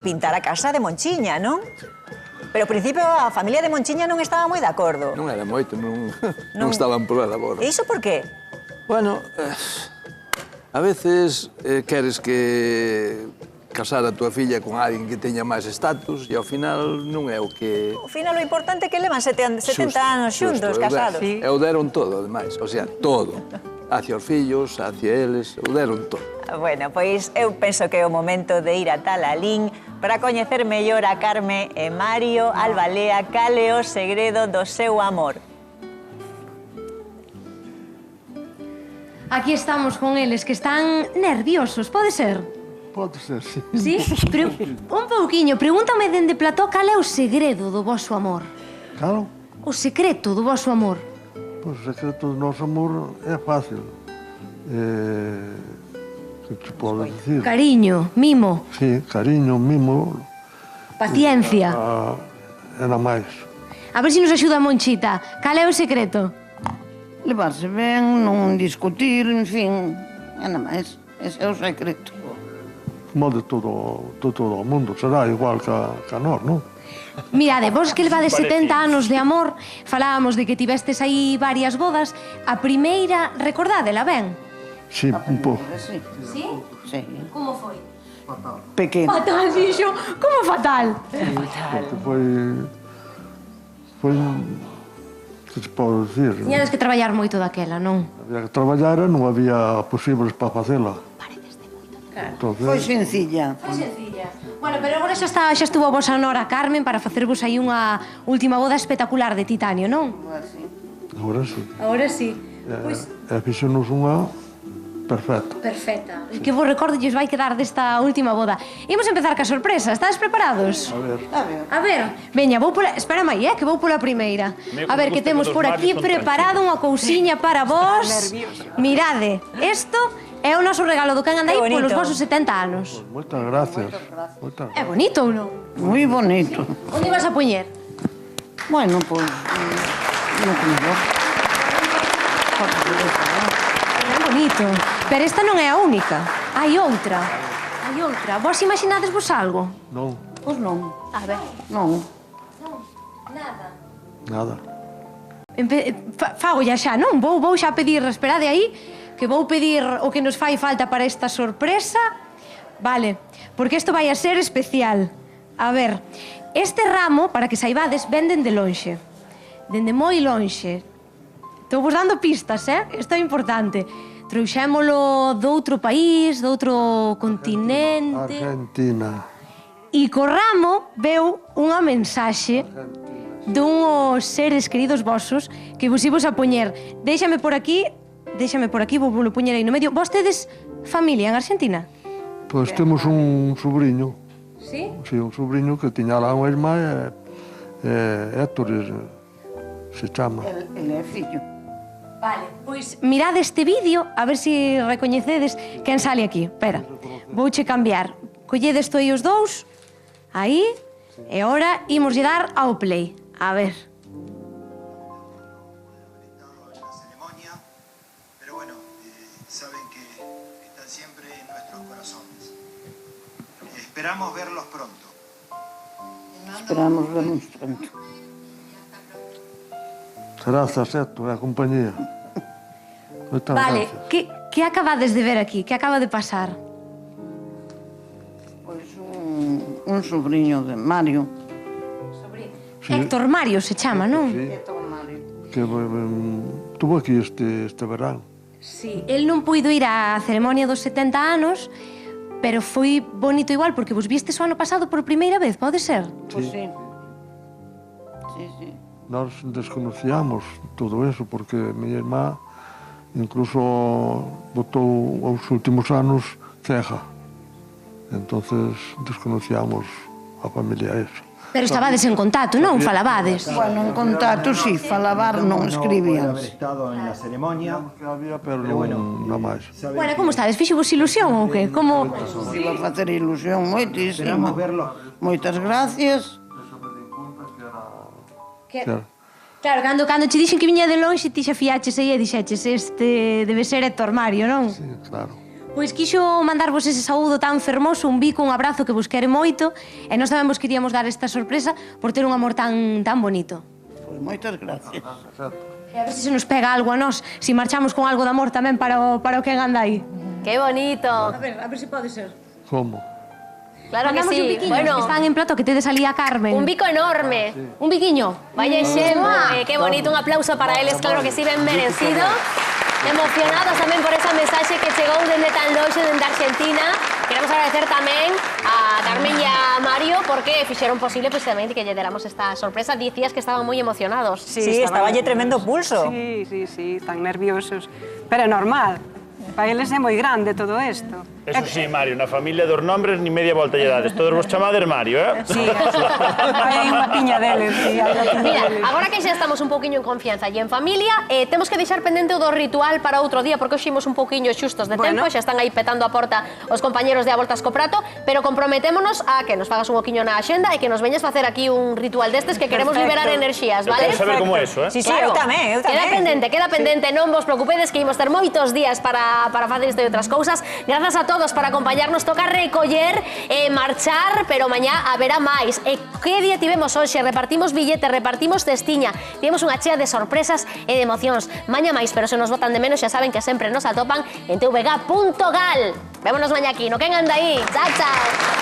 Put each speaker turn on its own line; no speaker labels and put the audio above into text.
pintar a casa de Monchiña, non? Pero ao principio a familia de Monchiña non estaba moi de acordo.
Non era moito, non estaban pola labor.
E iso por qué?
Bueno, a veces queres que casar a tua filla con alguén que teña máis estatus e ao final non é o que...
Ao final o importante é que levan 70 anos xuntos, casados.
E o deron todo, ademais, o sea, todo. Hacia os fillos, hacia eles, o deron todo.
Bueno, pois eu penso que é o momento de ir a Talalín para coñecer mellor a Carme e Mario Albalea cal é o segredo do seu amor.
Aquí estamos con eles, que están nerviosos, pode ser?
Pode ser, sí.
Sí? Pero un pouquiño, pregúntame dende plató cal é o segredo do voso amor.
Claro,
O secreto do voso amor.
pois o secreto do noso amor é fácil. Que te podo dicir?
Cariño, mimo,
Sí, cariño, mimo,
paciencia.
e nada máis.
A ver se nos axuda Monchita. Cal é o secreto?
Levarse ben, non discutir, en fin, e nada máis. Ese é o secreto.
Como de todo o mundo, será igual que a nós, non?
Mirade, vos que levades 70 anos de amor, falábamos de que tivestes aí varias bodas. A primeira, recordádela ben?
Sí, un pouco.
Sí,
Sí?
sí.
Como foi?
Pequeno.
Fatal, dixo. Como fatal?
Porque foi que se pode dicir?
Tiñades que traballar moito daquela, non?
Había que traballar e non había posibles para facela. Entonces,
Foi sencilla.
Foi sencilla. Bueno, pero agora xa estuvo a vosa nora Carmen para facervos aí unha última boda espectacular de titanio, non?
agora sí.
Agora sí.
E fixenos unha perfecta.
Perfecta. E que vos recordo lles vai quedar desta última boda. Imos empezar ca sorpresa. Estades preparados? A ver, veña, vou pola... Espérame aí, que vou pola primeira. A ver, que temos por aquí preparado unha cousiña para vos. Mirade, isto é o noso regalo do Can Andai polos vosos 70 anos.
Moitas gracias. Moitas
É bonito ou non?
Moi bonito.
Onde vas a poñer?
Bueno, pois, no comedor.
É bonito. Pero esta non é a única. Hai outra. Hai outra. Vos imaginadesvos algo?
Non,
Pois non,
A ver.
non.
Nada.
nada.
Fago xa, non? Vou xa pedir, esperade aí, que vou pedir o que nos fai falta para esta sorpresa. Vale, porque isto vai a ser especial. A ver, este ramo, para que saibades, ven dende lonxe. Dende moi lonxe. Estou vos dando pistas, Isto é importante. Trouxémolo doutro país, doutro continente.
Argentina.
E co ramo veu unha mensaxe dunhos seres queridos vosos que vos ibos a poñer. Déixame por aquí, vou volo poñer aí no medio. Vos tedes familia en Argentina?
Pois temos un sobrinho.
Sí?
Sí, un sobrinho que tiña lá unha irmá Héctor se chama.
Ele é fillo.
Vale, pois mirade este vídeo a ver se recoñecedes quen sale aquí. Espera, vouche cambiar. Colledes tú aí os dous, aí, e ora imoslle dar ao play. A ver.
La ceremonia, pero bueno, saben que están siempre en nuestros corazones. Esperamos verlos pronto.
Esperamos vernos pronto.
Grazas, Héctor, a compañía. Moitas
Vale,
gracias.
que acabades de ver aquí? Que acaba de pasar?
Pois un sobrinho de Mario.
Sí.
Héctor Mario se chama, non?
Sí, que tuvo aquí este verán.
Sí, el non puido ir á ceremonia dos 70 anos, pero foi bonito igual, porque vos vistes o ano pasado por primeira vez, pode ser?
Pois sí. Sí, sí.
Nós desconocíamos todo eso, porque miña irmá incluso botou os últimos anos cega. Entonces desconocíamos a familia esa.
Pero estabades en contacto, non? Falabades.
Bueno, en contacto, sí, falabar non escribían.
Haber estado en la ceremonia.
Que había, pero non nada máis.
Bueno, como estades? Fixo vos ilusión ou que? Como...
Iba a facer ilusión moitísimo.
Esperamos verlo.
Moitas gracias.
Claro.
Claro, cando che dixen que viña de longe, ti xa fiaches aí e dixeches este debe ser Héctor Mario, non?
Sí, claro.
Pois quixo mandarvos ese saúdo tan fermoso, un bico, un abrazo que vos quere moito, e nós tamén vos queríamos dar esta sorpresa por ter un amor tan bonito.
Pois moitas gracias.
E a ver se nos pega algo a nós, si marchamos con algo de amor tamén para o que anda aí.
¡Qué bonito!
A ver se pode ser.
Como?
Claro que
Mandamos un
sí.
biquiño, que están en plato, que tedes ali a Carmen.
Un bico enorme.
Un biquiño.
Vaya exemplo, qué bonito, un aplauso para eles, claro que sí, ben merecido. Emocionados tamén por esa mensaxe que chegou dende tan longe, dende Argentina. Queremos agradecer tamén a Carmen e a Mario porque fixeron posible precisamente que lle deramos esta sorpresa. Dicías que estaban moi emocionados.
Sí, estaba lle tremendo pulso.
Sí, tan nerviosos. Pero é normal. Para eles é moi grande todo isto.
Eso sí, Mario, na familia dos nombres ni media volta lle dades. Todos vos chamades Mario, eh?
Sí, hai unha piña deles.
Mira, agora que xa estamos un pouquiño en confianza e en familia, temos que deixar pendente o do ritual para outro día, porque hoxe imos un pouquiño xustos de tempo, xa están aí petando a porta os compañeros de A Voltas co Prato, pero comprometémonos a que nos fagas un oquiño na axenda e que nos veñas facer aquí un ritual destes que queremos liberar enerxías,
Eu
vale?
quero saber como é eso, eh?
Sí, eu tamén,
Queda pendente, non vos preocupedes que imos ter moitos días para facer isto e outras cousas. Grazas a todos por acompañarnos, toca recoller e marchar, pero mañá haberá máis. E que día tivemos hoxe? Repartimos billetes, repartimos cestiña, tivemos unha chea de sorpresas e de emocións. Mañá máis, pero se nos botan de menos xa saben que sempre nos atopan en tvg.gal. Vémonos mañá aquí, no quen anda aí. Chao, chao.